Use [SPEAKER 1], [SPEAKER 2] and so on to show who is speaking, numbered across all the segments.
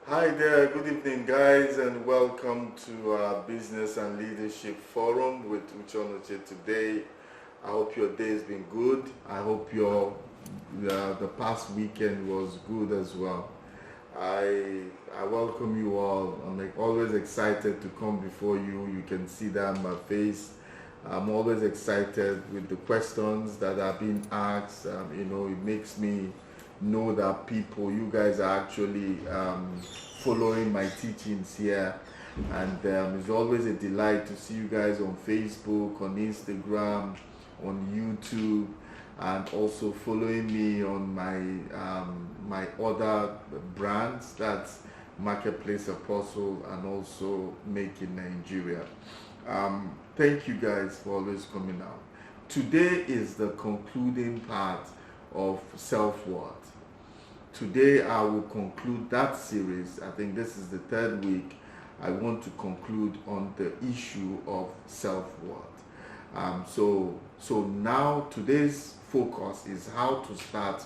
[SPEAKER 1] Hi there, good evening, guys, and welcome to our Business and Leadership Forum with Uchonoche today. I hope your day has been good. I hope your the past weekend was good as well. I welcome you all. I'm like always excited to come before you. You can see that on my face. I'm always excited with the questions that are being asked. It makes me know that you guys are actually following my teachings here. And it's always a delight to see you guys on Facebook, on Instagram, on YouTube, and also following me on my other brands. That's Marketplace Apostle and also Make in Nigeria. Thank you guys for always coming out. Today is the concluding part of self worth. Today I will conclude that series. I think this is the third week. I want to conclude on the issue of self worth. So now today's focus is how to start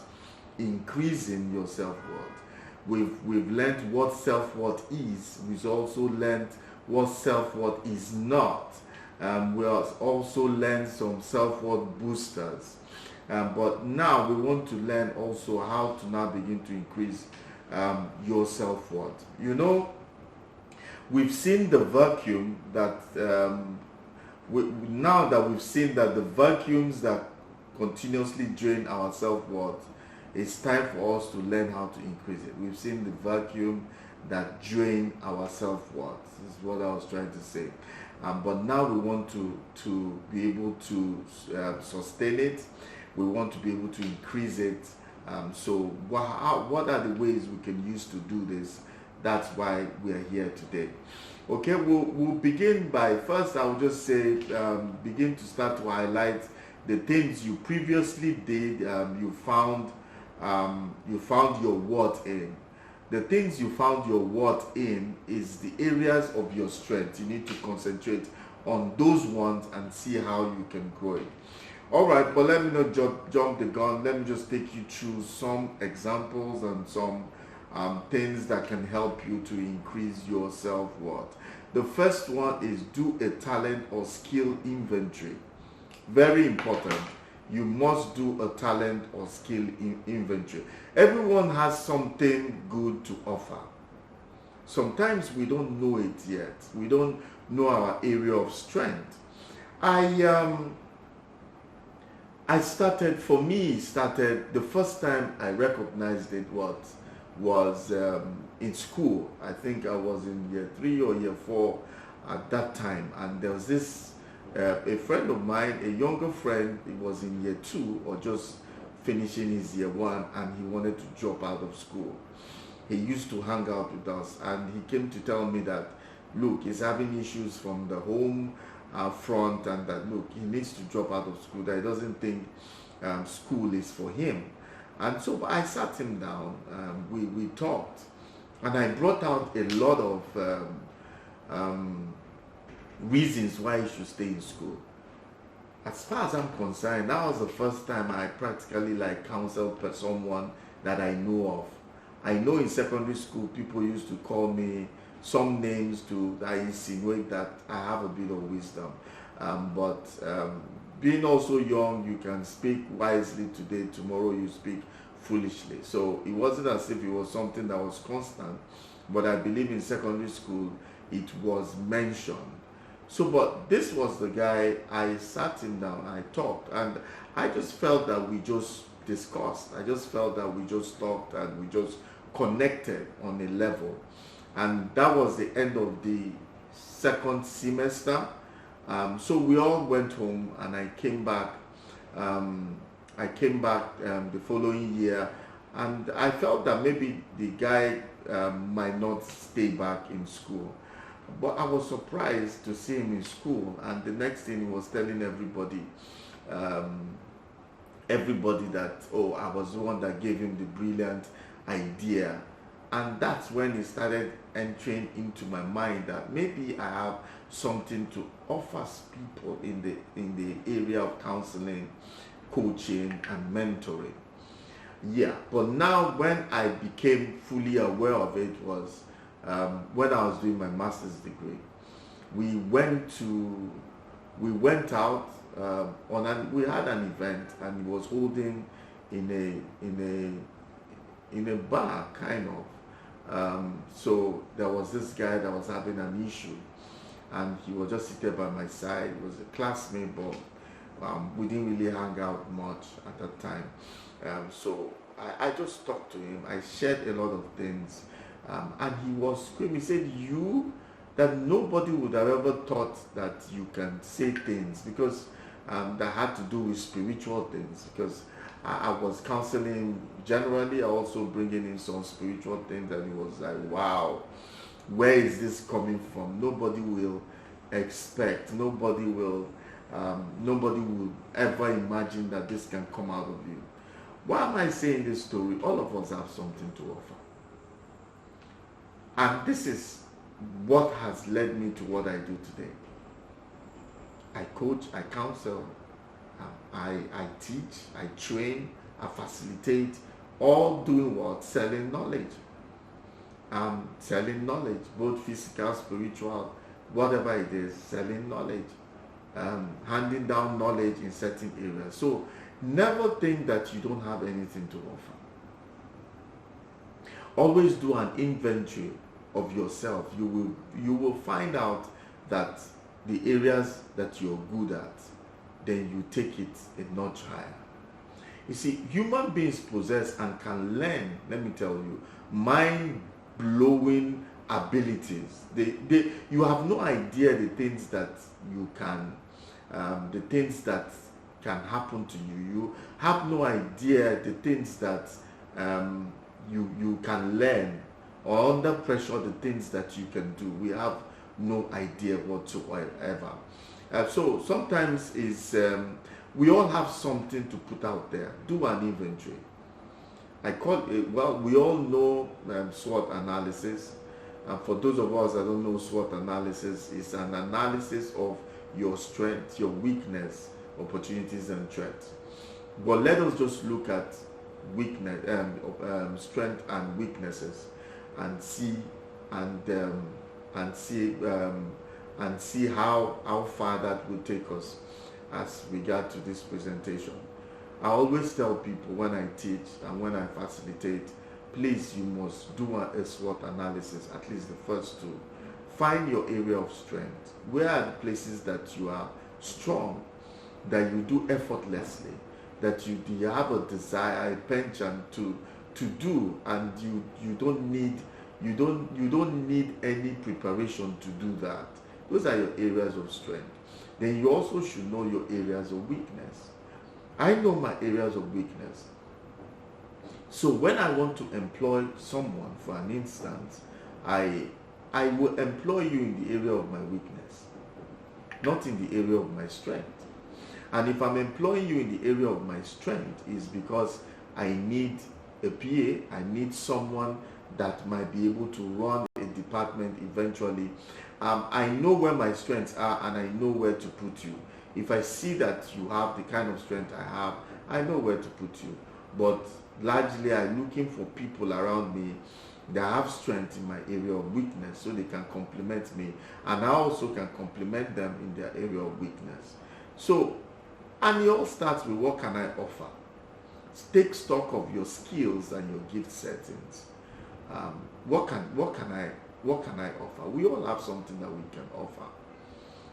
[SPEAKER 1] increasing your self worth. We've learned what self worth is. We've also learned what self worth is not. We have also learned some self worth boosters. But now we want to learn also how to now begin to increase your self worth. We've seen the vacuum that now that we've seen that the vacuums that continuously drain our self worth, it's time for us to learn how to increase it. We've seen the vacuum that drain our self worth. This is what I was trying to say. But now we want to be able to sustain it. We want to be able to increase it. So what are the ways we can use to do this? That's why we are here today. Okay, we'll begin by first. I will just say begin to start to highlight the things you previously did. You found your worth in. The things you found your worth in is the areas of your strength. You need to concentrate on those ones and see how you can grow it. All right, but let me not jump the gun. Let me just take you through some examples and some things that can help you to increase your self-worth. The first one is do a talent or skill inventory. Very important. You must do a talent or skill inventory. Everyone has something good to offer. Sometimes we don't know it yet. We don't know our area of strength. I started the first time I recognized it was in school. I think I was in year 3 or year 4 at that time, and there was this a friend of mine, a younger friend. He was in year 2 or just finishing his year 1, and he wanted to drop out of school. He used to hang out with us, and he came to tell me that, look, he's having issues from the home front, and that, look, he needs to drop out of school, that he doesn't think school is for him. And so I sat him down, we talked, and I brought out a lot of reasons why he should stay in school. As far as I'm concerned, that was the first time I practically counseled someone that I know of. I know in secondary school people used to call me some names that insinuate that I have a bit of wisdom. But being also young, you can speak wisely today, tomorrow you speak foolishly. So it wasn't as if it was something that was constant, but I believe in secondary school it was mentioned. So, but this was the guy. I sat him down, I talked, and I just felt that we just discussed. I just felt that we just talked and we just connected on a level. And that was the end of the second semester. So we all went home, and I came back. The following year, and I felt that maybe the guy might not stay back in school. But I was surprised to see him in school, and the next thing he was telling everybody that, oh, I was the one that gave him the brilliant idea. And that's when it started entering into my mind that maybe I have something to offer people in the area of counseling, coaching, and mentoring. Yeah, but now when I became fully aware of it was when I was doing my master's degree. We went to, we went out we had an event, and it was holding in a bar kind of. So there was this guy that was having an issue, and he was just seated by my side. He was a classmate, but we didn't really hang out much at that time. So I just talked to him. I shared a lot of things, and he was screaming. He said, "You, that nobody would have ever thought that you can say things because that had to do with spiritual things." Because I was counseling generally, I also bringing in some spiritual things, and he was like, "Wow, where is this coming from? Nobody will expect. Nobody will ever imagine that this can come out of you." Why am I saying this story? All of us have something to offer, and this is what has led me to what I do today. I coach, I counsel, I teach, I train, I facilitate, all doing what? Selling knowledge. Selling knowledge, both physical, spiritual, whatever it is, selling knowledge, handing down knowledge in certain areas. So never think that you don't have anything to offer. Always do an inventory of yourself. You will find out that the areas that you're good at, then you take it a notch higher. You see, human beings possess and can learn, let me tell you, mind-blowing abilities. You have no idea the things that you can, the things that can happen to you. You have no idea the things that you can learn, or under pressure, the things that you can do. We have no idea whatsoever. So sometimes we all have something to put out there. Do an inventory. I call it, well, we all know SWOT analysis. And for those of us that don't know SWOT analysis, it's an analysis of your strength, your weakness, opportunities, and threats. But let us just look at weakness, strength and weaknesses, and see how far that will take us as regard to this presentation. I always tell people when I teach and when I facilitate, please, you must do a SWOT analysis, at least the first two. Find your area of strength. Where are the places that you are strong, that you do effortlessly, that you have a desire, a penchant to do, and you don't need any preparation to do that. Those are your areas of strength. Then you also should know your areas of weakness. I know my areas of weakness. So when I want to employ someone, for an instance, I will employ you in the area of my weakness, not in the area of my strength. And if I'm employing you in the area of my strength, is because I need a PA, I need someone that might be able to run a department eventually. I know where my strengths are, and I know where to put you. If I see that you have the kind of strength I have, I know where to put you. But largely, I'm looking for people around me that have strength in my area of weakness, so they can complement me, and I also can complement them in their area of weakness. So, and it all starts with, what can I offer? Take stock of your skills and your gift settings. What can I offer? We all have something that we can offer.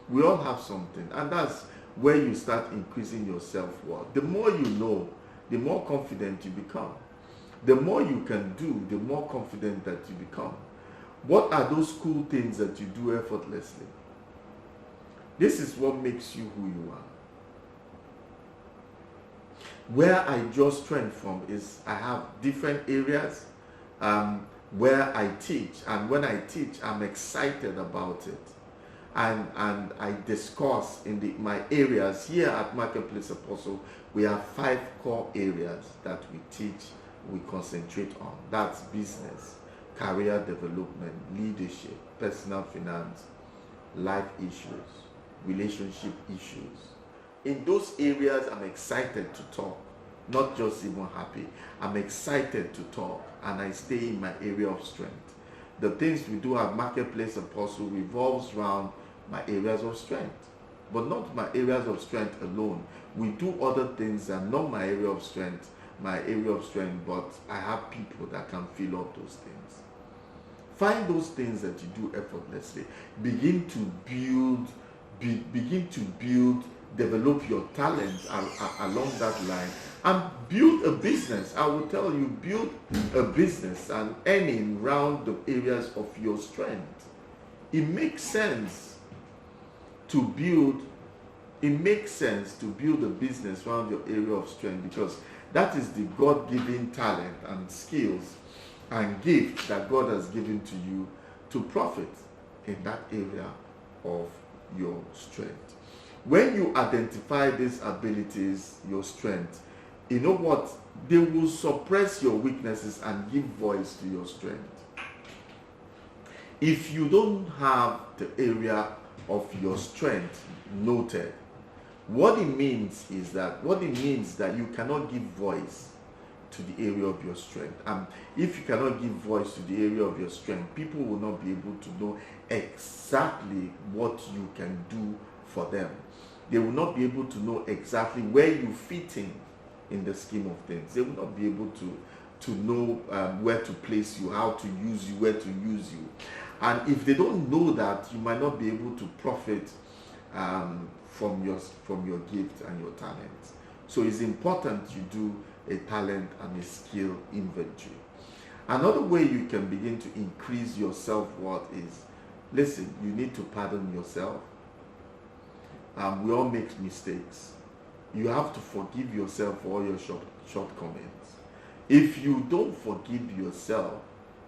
[SPEAKER 1] We all have something, and that's where you start increasing your self-worth. The more you know, the more confident you become. The more you can do, the more confident that you become. What are those cool things that you do effortlessly? This is what makes you who you are. Where I draw strength from is I have different areas where I teach, and when I teach, I'm excited about it. And I discuss in my areas. Here at Marketplace Apostle, we have 5 core areas that we teach, we concentrate on. That's business, career development, leadership, personal finance, life issues, relationship issues. In those areas, I'm excited to talk. not just even happy. I'm excited to talk, and I stay in my area of strength. The things we do at Marketplace Apostle revolves around my areas of strength, but not my areas of strength alone. We do other things that are not my area of strength, but I have people that can fill up those things. Find those things that you do effortlessly. Begin to build, develop your talents along that line, and build a business. I will tell you, build a business and earning around the areas of your strength. It makes sense to build a business around your area of strength, because that is the God-given talent and skills and gift that God has given to you to profit in that area of your strength. When you identify these abilities, your strength, you know what? They will suppress your weaknesses and give voice to your strength. If you don't have the area of your strength noted, what it means is that you cannot give voice to the area of your strength. And if you cannot give voice to the area of your strength, people will not be able to know exactly what you can do for them. They will not be able to know exactly where you fit in the scheme of things. They will not be able to know where to place you, how to use you, where to use you. And if they don't know that, you might not be able to profit from your gift and your talents. So it's important you do a talent and a skill inventory. Another way you can begin to increase your self-worth is, listen, you need to pardon yourself. We all make mistakes. You have to forgive yourself for all your shortcomings. If you don't forgive yourself,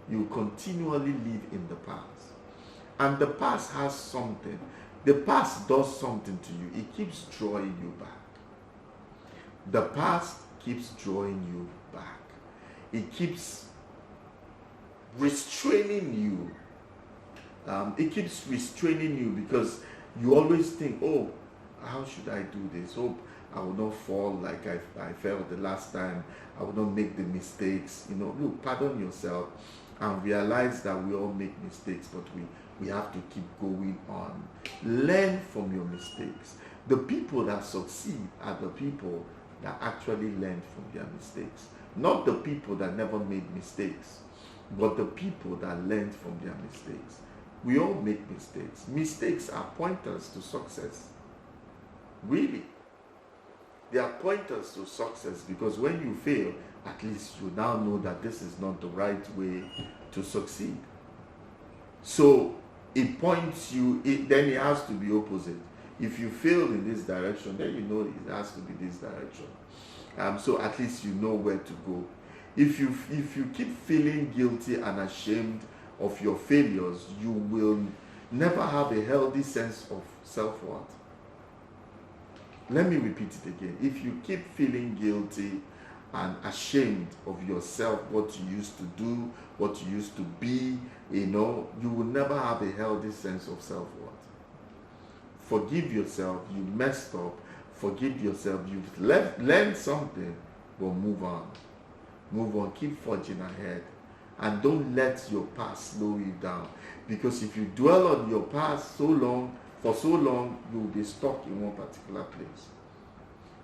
[SPEAKER 1] you continually live in the past. And the past has something. The past does something to you. It keeps drawing you back. The past keeps drawing you back. It keeps restraining you. It keeps restraining you because you always think, oh, how should I do this? Hope I will not fall like I fell the last time. I will not make the mistakes. Look, pardon yourself and realize that we all make mistakes, but we have to keep going on. Learn from your mistakes. The people that succeed are the people that actually learn from their mistakes. Not the people that never made mistakes, but the people that learned from their mistakes. We all make mistakes. Mistakes are pointers to success. Really. They are pointers to success, because when you fail, at least you now know that this is not the right way to succeed. So it points you, then it has to be opposite. If you fail in this direction, then you know it has to be this direction. So at least you know where to go. If you keep feeling guilty and ashamed of your failures, you will never have a healthy sense of self-worth. Let me repeat it again. If you keep feeling guilty and ashamed of yourself, what you used to do, what you used to be, you will never have a healthy sense of self-worth. Forgive yourself. You messed up. Forgive yourself. You've learned something, but move on. Move on. Keep forging ahead. And don't let your past slow you down. Because if you dwell on your past for so long, you'll be stuck in one particular place.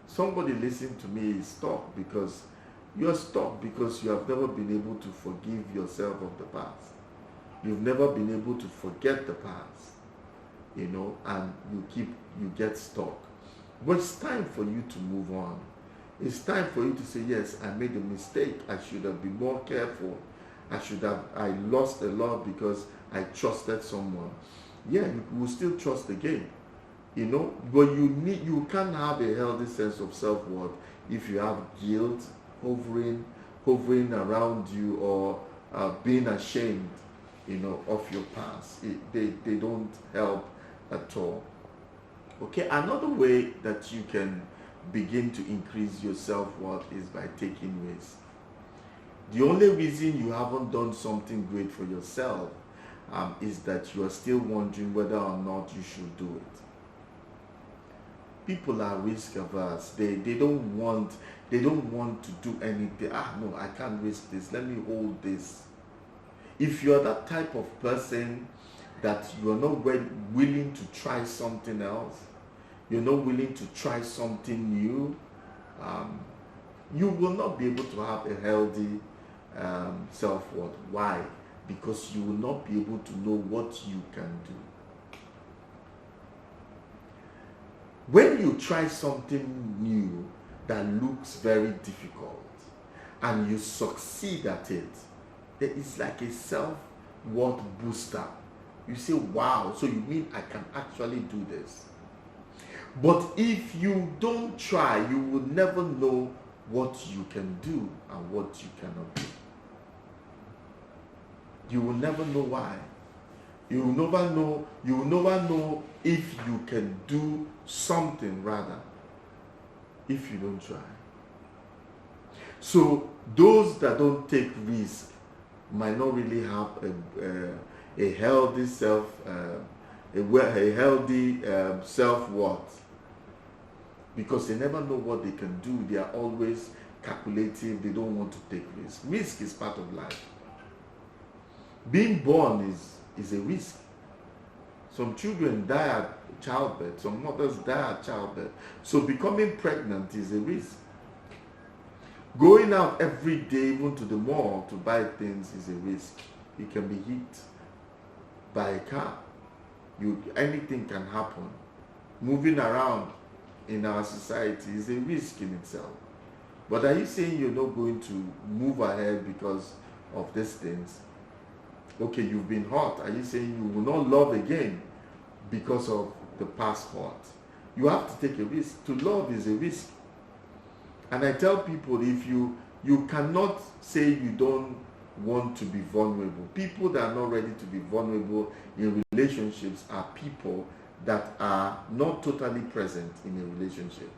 [SPEAKER 1] Somebody listening to me is stuck because you're stuck because you have never been able to forgive yourself of the past. You've never been able to forget the past, and you get stuck. But it's time for you to move on. It's time for you to say, yes, I made a mistake. I should have been more careful. I lost a lot because I trusted someone. Yeah, you will still trust again, but you can't have a healthy sense of self-worth if you have guilt hovering around you, or being ashamed, of your past. They don't help at all. Okay, another way that you can begin to increase your self-worth is by taking risks. The only reason you haven't done something great for yourself is that you are still wondering whether or not you should do it. People are risk averse. They don't want to do anything. No, I can't risk this. Let me hold this. If you're that type of person that you're not willing to try something else, you're not willing to try something new, you will not be able to have a healthy self-worth. Why? Because you will not be able to know what you can do. When you try something new that looks very difficult and you succeed at it, it's like a self-worth booster. You say, wow, so you mean I can actually do this? But if you don't try, you will never know what you can do and what you cannot do. You will never know why. You will never know if you can do something, rather, if you don't try. So those that don't take risk might not really have a healthy self-worth, because they never know what they can do. They are always calculative. They don't want to take risk. Risk is part of life. Being born is a risk. Some children die at childbirth. Some mothers die at childbirth. So becoming pregnant is a risk. Going out every day, even to the mall to buy things, is a risk. You can be hit by a car. Anything can happen. Moving around in our society is a risk in itself. But are you saying you're not going to move ahead because of these things? Okay, you've been hurt. Are you saying you will not love again because of the past hurt? You have to take a risk. To love is a risk. And I tell people, if you cannot say you don't want to be vulnerable. People that are not ready to be vulnerable in relationships are people that are not totally present in a relationship.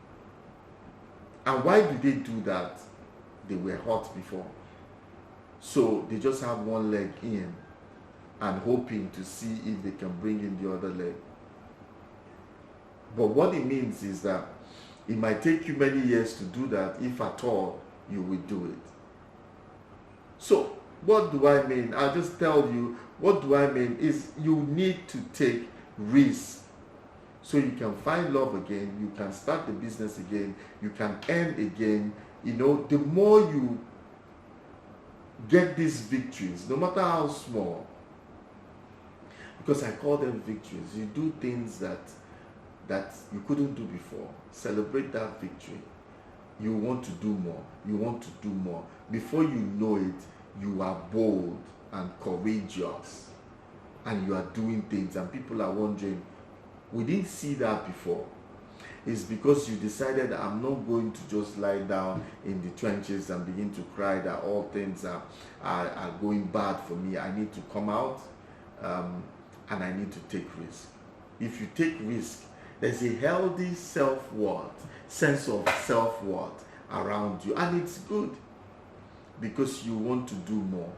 [SPEAKER 1] And why do they do that? They were hurt before. So they just have one leg in and hoping to see if they can bring in the other leg. But what it means is that it might take you many years to do that, if at all you will do it. So what do I mean? I'll just tell you, what do I mean is you need to take risks so you can find love again, you can start the business again, you can earn again. The more you get these victories, no matter how small, because I call them victories, you do things that you couldn't do before. Celebrate that victory. You want to do more. You want to do more. Before you know it, you are bold and courageous, and you are doing things, and people are wondering, we didn't see that before. It's because you decided, I'm not going to just lie down in the trenches and begin to cry that all things are going bad for me. I need to come out, and I need to take risk. If you take risk, there's a healthy sense of self-worth around you, and it's good because you want to do more.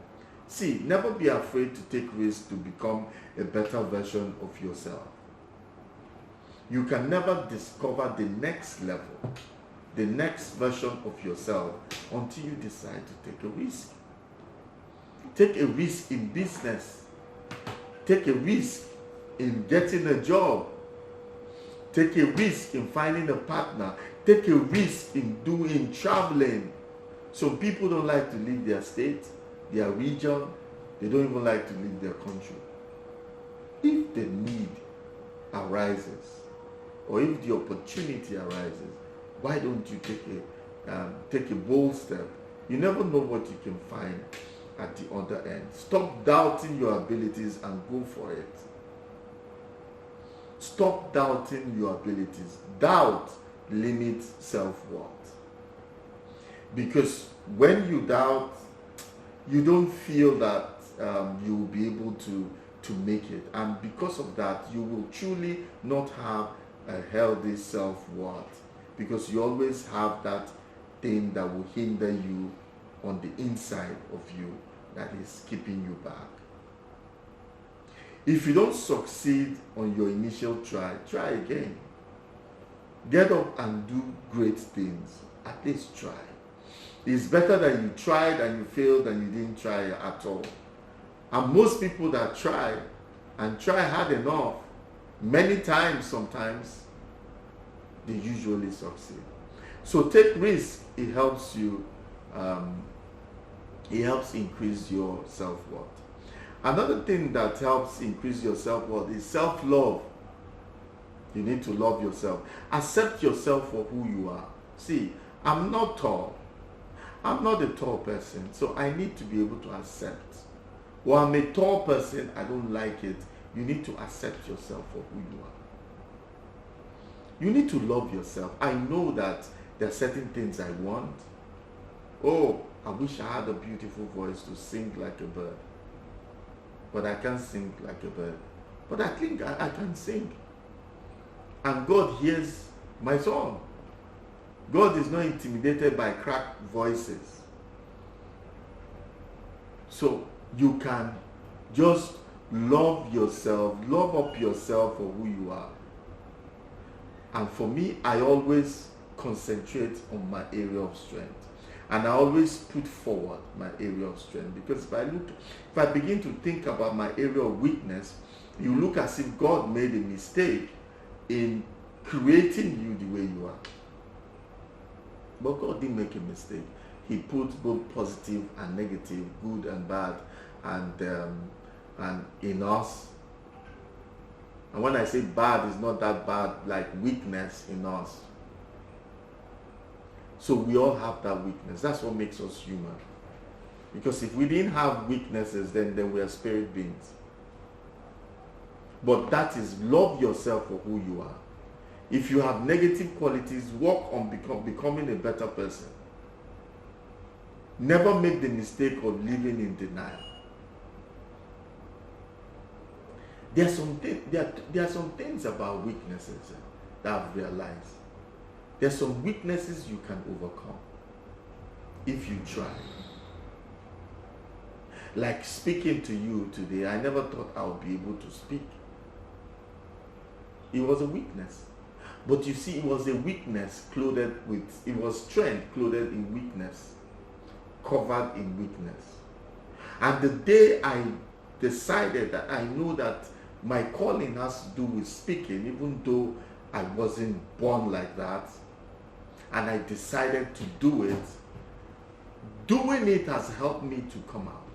[SPEAKER 1] See, never be afraid to take risks to become a better version of yourself. You can never discover the next level, the next version of yourself, until you decide to take a risk. Take a risk in business. Take a risk in getting a job. Take a risk in finding a partner. Take a risk in traveling. Some people don't like to leave their state, their region. They don't even like to leave their country. If the need arises, or if the opportunity arises, why don't you take a bold step? You never know what you can find at the other end. Stop doubting your abilities and go for it. Stop doubting your abilities. Doubt limits self-worth. Because when you doubt, you don't feel that you will be able to make it. And because of that, you will truly not have a healthy self-worth, because you always have that thing that will hinder you on the inside of you that is keeping you back. If you don't succeed on your initial try again. Get up and do great things. At least try. It's better that you tried and you failed than you didn't try at all. And most people that try and try hard enough, many times, sometimes, they usually succeed. So take risk. It helps you. It helps increase your self-worth. Another thing that helps increase your self-worth is self-love. You need to love yourself. Accept yourself for who you are. See, I'm not tall. I'm not a tall person, so I need to be able to accept. Well, I'm a tall person, I don't like it. You need to accept yourself for who you are. You need to love yourself. I know that there are certain things I want. Oh, I wish I had a beautiful voice to sing like a bird. But I can't sing like a bird. But I think I can sing. And God hears my song. God is not intimidated by cracked voices. So you can just love yourself, love up yourself for who you are. And for me, I always concentrate on my area of strength. And I always put forward my area of strength. Because if I begin to think about my area of weakness, you look as if God made a mistake in creating you the way you are. But God didn't make a mistake. He put both positive and negative, good and bad, and in us. And when I say bad, it's not that bad, like weakness in us. So we all have that weakness. That's what makes us human. Because if we didn't have weaknesses, then we are spirit beings. But that is, love yourself for who you are. If you have negative qualities, work on becoming a better person. Never make the mistake of living in denial. There are some things about weaknesses that I've realized. There are some weaknesses you can overcome if you try. Like speaking to you today, I never thought I would be able to speak. It was a weakness. But you see, it was a weakness it was strength clothed in weakness, covered in weakness. And the day I decided that I know that my calling has to do with speaking, even though I wasn't born like that, and I decided to do it, doing it has helped me to come out.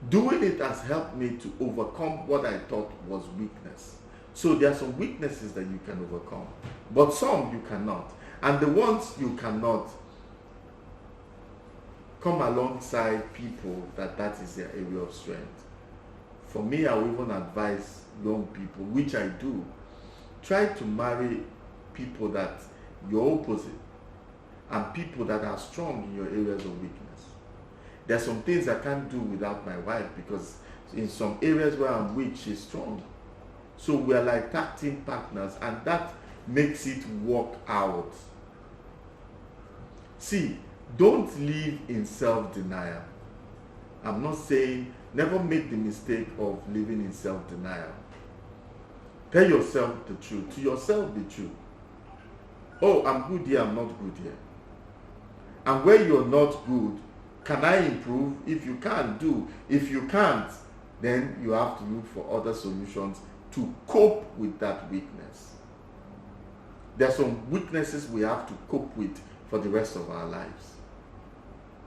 [SPEAKER 1] Doing it has helped me to overcome what I thought was weakness. So there are some weaknesses that you can overcome, but some you cannot. And the ones you cannot, come alongside people that is their area of strength. For me, I will even advise young people, which I do, try to marry people that you're opposite and people that are strong in your areas of weakness. There are some things I can't do without my wife, because in some areas where I'm weak, she's strong. So we are like tag team partners, and that makes it work out. See, don't live in self-denial. I'm not saying never make the mistake of living in self-denial. Tell yourself the truth. To yourself, be true. Oh, I'm good here, I'm not good here. And where you're not good, can I improve? If you can't, do. If you can't, then you have to look for other solutions to cope with that weakness. There are some weaknesses we have to cope with for the rest of our lives.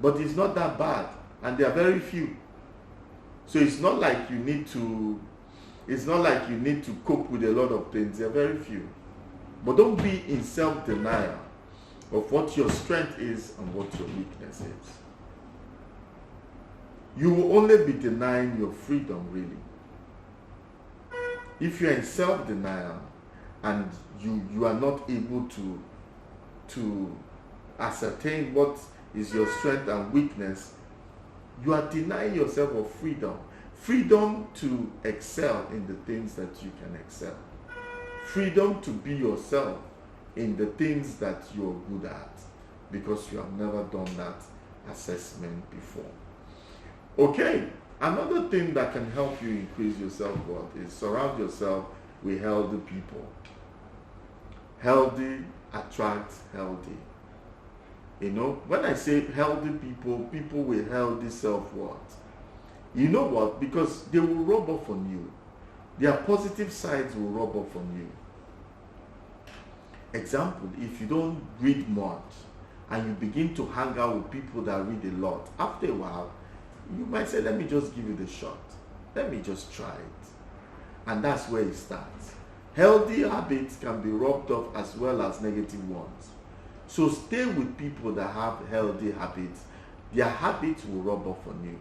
[SPEAKER 1] But it's not that bad, and there are very few. So it's not like you need to cope with a lot of things. There are very few. But don't be in self-denial of what your strength is and what your weakness is. You will only be denying your freedom, really. If you're in self-denial and you are not able to ascertain what is your strength and weakness, you are denying yourself of freedom. Freedom to excel in the things that you can excel. Freedom to be yourself in the things that you're good at, because you have never done that assessment before. Okay, another thing that can help you increase your self-worth is surround yourself with healthy people. healthy attracts healthy. You know, when I say healthy people, people with healthy self-worth, you know what? Because they will rub off on you. Their positive sides will rub off on you. Example, if you don't read much and you begin to hang out with people that read a lot, after a while, you might say, let me just give it a shot. Let me just try it. And that's where it starts. Healthy habits can be rubbed off as well as negative ones. So stay with people that have healthy habits. Their habits will rub off on you.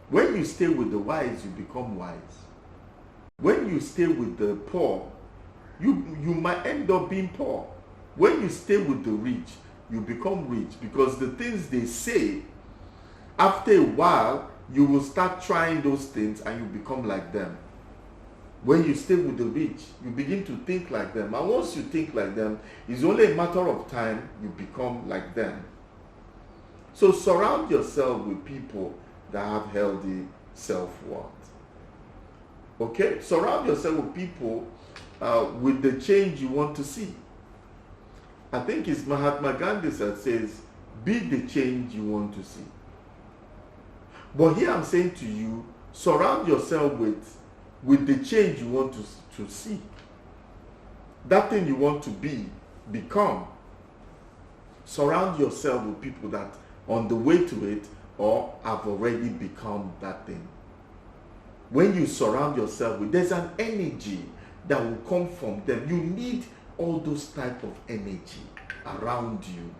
[SPEAKER 1] When you stay with the wise, you become wise. When you stay with the poor, you might end up being poor. When you stay with the rich, you become rich, because the things they say, after a while, you will start trying those things and you become like them. When you stay with the rich, you begin to think like them. And once you think like them, it's only a matter of time you become like them. So surround yourself with people that have healthy self-worth. Okay? Surround yourself with people with the change you want to see. I think it's Mahatma Gandhi that says, be the change you want to see. But here I'm saying to you, surround yourself with the change you want to see. That thing you want to become. Surround yourself with people that on the way to it or have already become that thing. When you surround yourself with, there's an energy that will come from them. You need all those type of energy around you.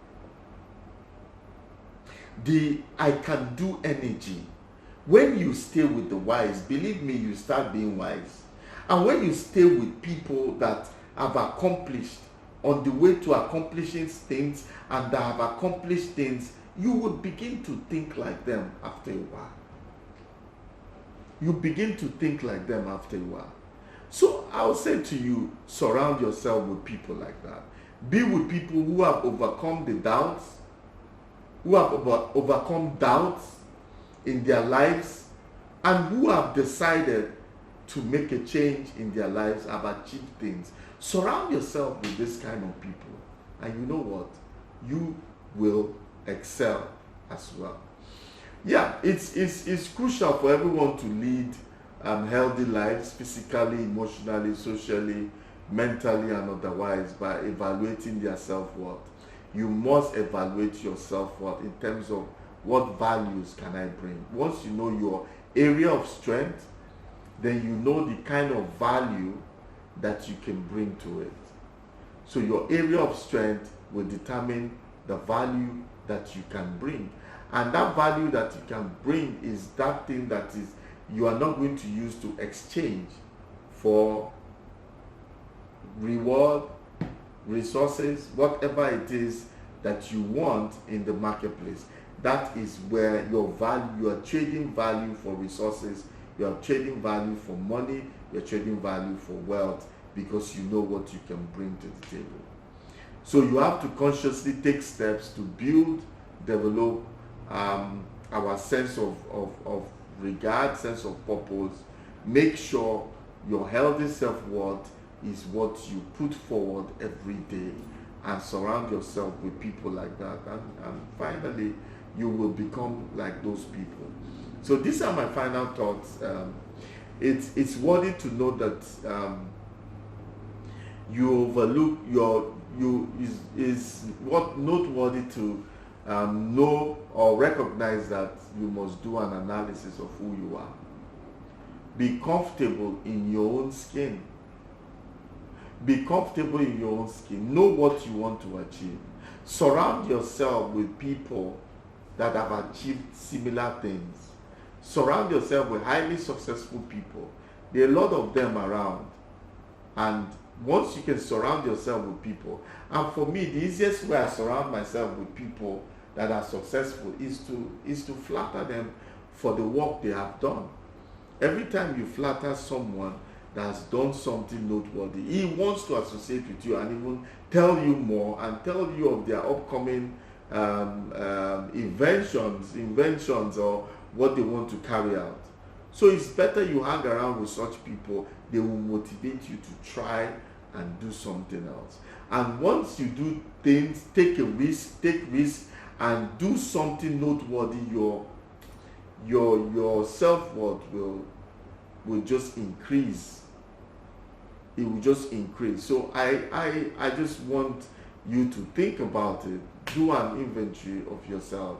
[SPEAKER 1] The I can do energy. When you stay with the wise, believe me, you start being wise. And when you stay with people that have accomplished, on the way to accomplishing things, and that have accomplished things, you will begin to think like them after a while. You begin to think like them after a while. So I'll say to you, surround yourself with people like that. Be with people who have overcome the doubts, who have overcome doubts in their lives, and who have decided to make a change in their lives, have achieved things. Surround yourself with this kind of people, and you know what? You will excel as well. Yeah, it's crucial for everyone to lead healthy lives, physically, emotionally, socially, mentally, and otherwise, by evaluating their self-worth. You must evaluate your self-worth in terms of what values can I bring. Once you know your area of strength, then you know the kind of value that you can bring to it. So your area of strength will determine the value that you can bring. And that value that you can bring is that thing that is you are not going to use to exchange for reward, resources, whatever it is that you want in the marketplace. That is where your value, you are trading value for resources, you are trading value for money, you are trading value for wealth, because you know what you can bring to the table. So you have to consciously take steps to build, develop our sense of regard, sense of purpose. Make sure your healthy self-worth is what you put forward every day, and surround yourself with people like that, and finally you will become like those people. So these are my final thoughts. It's worthy to know that you overlook is what noteworthy to know or recognize that you must do an analysis of who you are. Be comfortable in your own skin. Be comfortable in your own skin. Know what you want to achieve. Surround yourself with people that have achieved similar things. Surround yourself with highly successful people. There are a lot of them around. And once you can surround yourself with people, and for me, the easiest way I surround myself with people that are successful is to flatter them for the work they have done. Every time you flatter someone that has done something noteworthy, he wants to associate with you and even tell you more and tell you of their upcoming inventions or what they want to carry out. So it's better you hang around with such people. They will motivate you to try and do something else. And once you do things, take risk, and do something noteworthy, your self-worth will just increase. It will just increase. So I just want you to think about it. Do an inventory of yourself.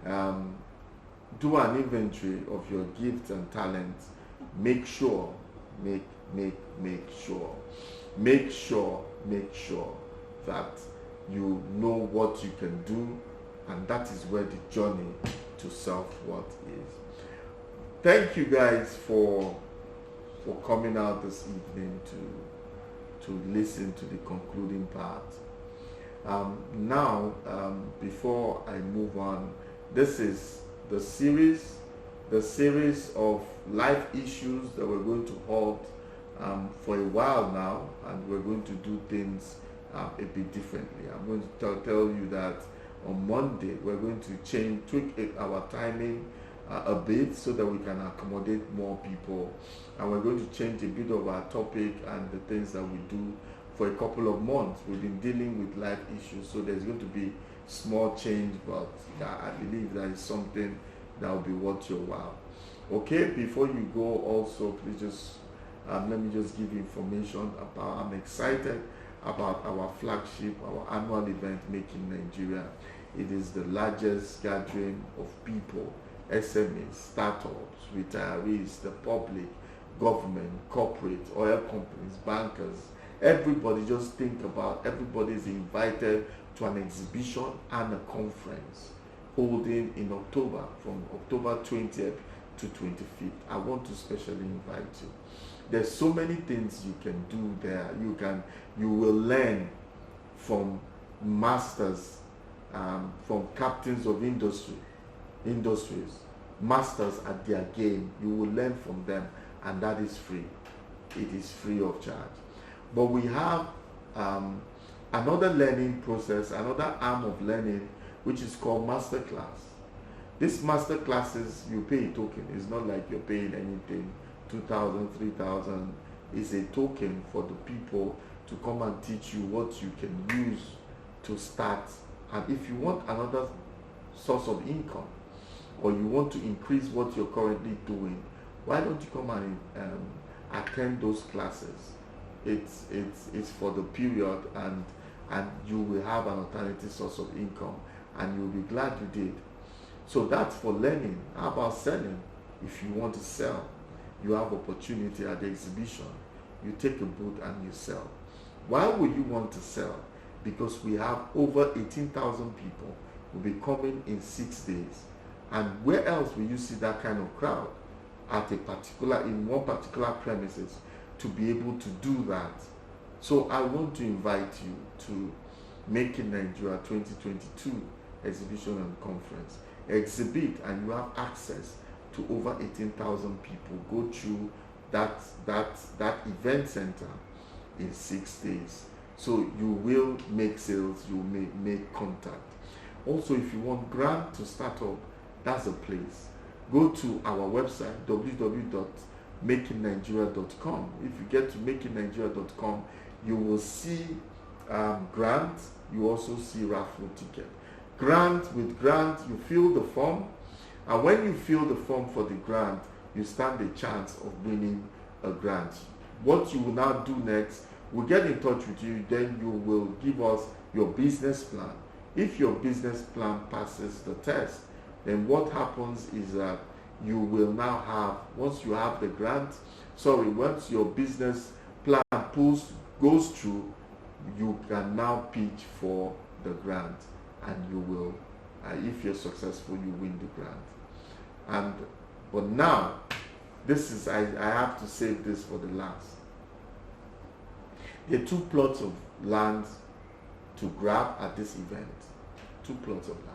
[SPEAKER 1] Do an inventory of your gifts and talents. Make sure that you know what you can do, and that is where the journey to self-worth is. Thank you guys for coming out this evening to listen to the concluding part. Now, before I move on, this is the series of life issues that we're going to hold for a while now, and we're going to do things a bit differently. I'm going to tell you that on Monday we're going to tweak our timing a bit so that we can accommodate more people, and we're going to change a bit of our topic and the things that we do for a couple of months. We've been dealing with life issues, so there's going to be small change, but I believe that is something that will be worth your while. Okay, before you go, also please just let me just give you information about. I'm excited about our flagship, our annual event, Make in Nigeria. It is the largest gathering of people, SMEs, startups, retirees, the public, government, corporate, oil companies, bankers. Everybody, just think about, everybody is invited to an exhibition and a conference holding in October, from October 20th to 25th. I want to specially invite you. There's so many things you can do there. You will learn from masters, from captains of industries, masters at their game. You will learn from them, and that is free. It is free of charge. But we have another learning process, another arm of learning, which is called masterclass. This master classes, you pay a token. It's not like you're paying anything, 2,000, 3,000. It's a token for the people to come and teach you what you can use to start. And if you want another source of income, or you want to increase what you're currently doing, why don't you come and attend those classes? It's for the period, and you will have an alternative source of income, and you'll be glad you did. So that's for learning. How about selling? If you want to sell, you have opportunity at the exhibition. You take a booth and you sell. Why would you want to sell? Because we have over 18,000 people who will be coming in 6 days. And where else will you see that kind of crowd? In one particular premises, to be able to do that. So I want to invite you to Make in Nigeria 2022 exhibition and conference. Exhibit, and you have access to over 18,000 people. Go through that event center in 6 days. So you will make sales, you will make contact. Also, if you want grant to start up, that's a place. Go to our website, www.makeinnigeria.com. If you get to makeinnigeria.com, you will see grant. You also see raffle ticket. With grant, you fill the form, and when you fill the form for the grant, you stand a chance of winning a grant. What you will now do next, we'll get in touch with you, then you will give us your business plan. If your business plan passes the test, then what happens is that you will now have, once your business plan goes through, you can now pitch for the grant, and you will, if you're successful, you win the grant. But now, I have to save this for the last. There are 2 plots of land to grab at this event. 2 plots of land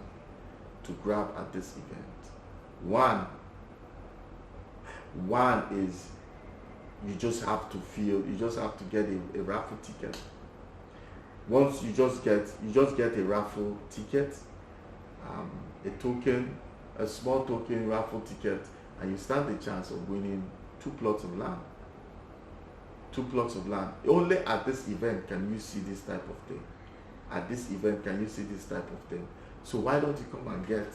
[SPEAKER 1] to grab at this event. One is you just have to get a raffle ticket. Once you just get a raffle ticket, a small token raffle ticket, and you stand a chance of winning 2 plots of land. 2 plots of land. Only at this event can you see this type of thing. At this event can you see this type of thing. So why don't you come and get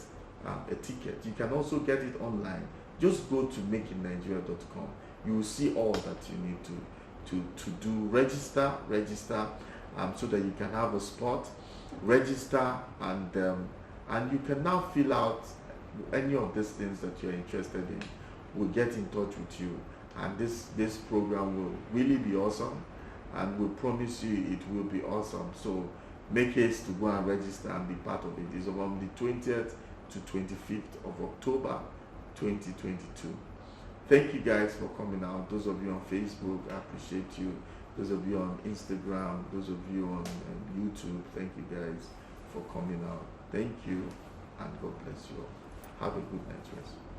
[SPEAKER 1] a ticket? You can also get it online. Just go to makeinnigeria.com. You will see all that you need to do. Register so that you can have a spot. Register, and you can now fill out any of these things that you're interested in. We'll get in touch with you, and this program will really be awesome, and we promise you it will be awesome. So make haste to go and register and be part of it. It's from the 20th to 25th of October 2022. Thank you guys for coming out. Those of you on Facebook, I appreciate you. Those of you on Instagram, those of you on YouTube, thank you guys for coming out. Thank you, and God bless you all. Have a good night, rest.